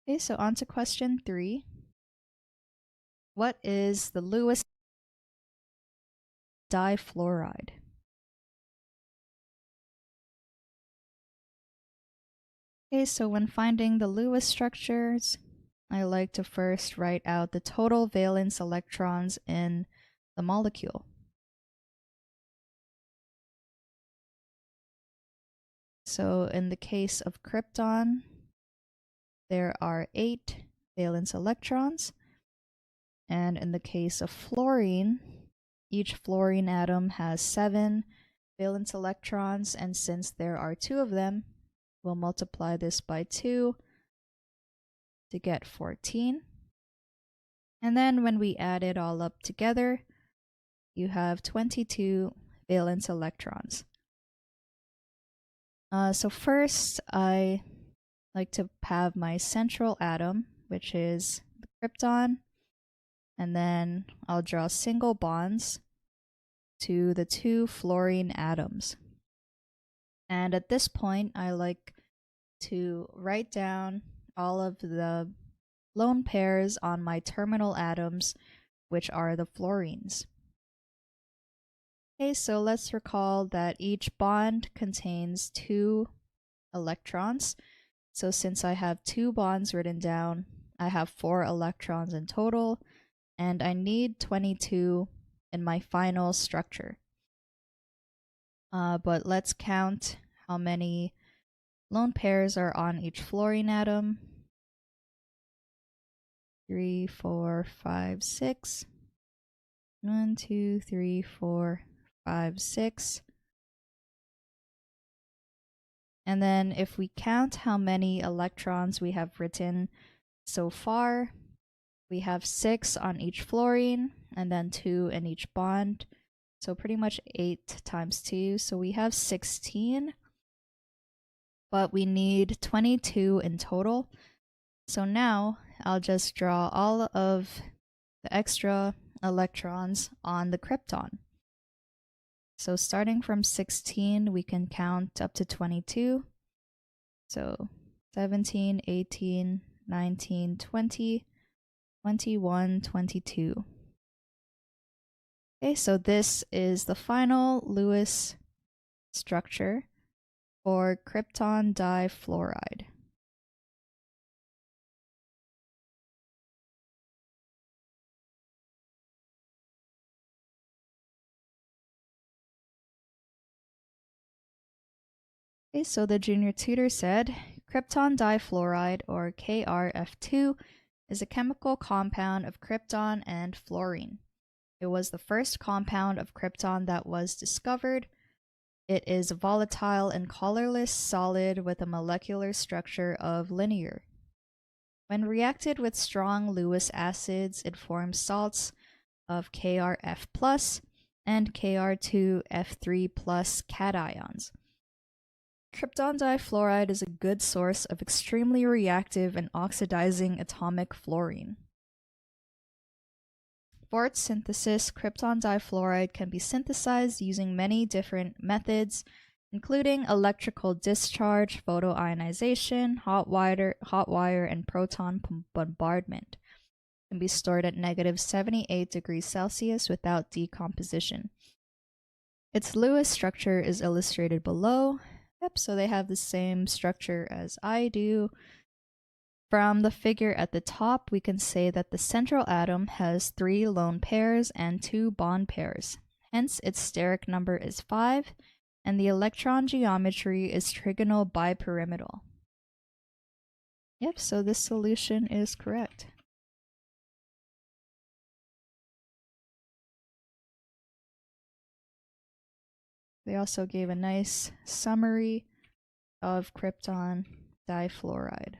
Okay, so on to question 3. What is the Lewis difluoride? Okay, so when finding the Lewis structures, I like to first write out the total valence electrons in the molecule. So in the case of krypton, there are 8 valence electrons. And in the case of fluorine, each fluorine atom has 7 valence electrons, and since there are 2 of them, we'll multiply this by 2 to get 14. And then when we add it all up together, you have 22 valence electrons. So first, I like to have my central atom, which is the krypton, and then I'll draw single bonds to the 2 fluorine atoms. And at this point, I like to write down all of the lone pairs on my terminal atoms, which are the fluorines. Okay, so let's recall that each bond contains 2 electrons. So since I have 2 bonds written down, I have 4 electrons in total, and I need 22 in my final structure. But let's count how many lone pairs are on each fluorine atom. 3, 4, 5, 6. 1, 2, 3, 4, 5, 6. And then if we count how many electrons we have written so far, we have 6 on each fluorine and then 2 in each bond. So pretty much 8 times 2. So we have 16, but we need 22 in total. So now I'll just draw all of the extra electrons on the krypton. So starting from 16, we can count up to 22. So 17, 18, 19, 20, 21, 22. Okay, so this is the final Lewis structure for krypton difluoride. Okay, so the junior tutor said, krypton difluoride, or KrF2, is a chemical compound of krypton and fluorine. It was the first compound of krypton that was discovered. It is a volatile and colorless solid with a molecular structure of linear. When reacted with strong Lewis acids, it forms salts of KrF+ and Kr2F3+ cations. Krypton difluoride is a good source of extremely reactive and oxidizing atomic fluorine. For its synthesis, krypton difluoride can be synthesized using many different methods, including electrical discharge, photoionization, hot wire, and proton bombardment. It can be stored at -78 degrees Celsius without decomposition. Its Lewis structure is illustrated below. Yep, so they have the same structure as I do. From the figure at the top, we can say that the central atom has 3 lone pairs and 2 bond pairs. Hence, its steric number is 5, and the electron geometry is trigonal bipyramidal. Yep, so this solution is correct. They also gave a nice summary of krypton difluoride.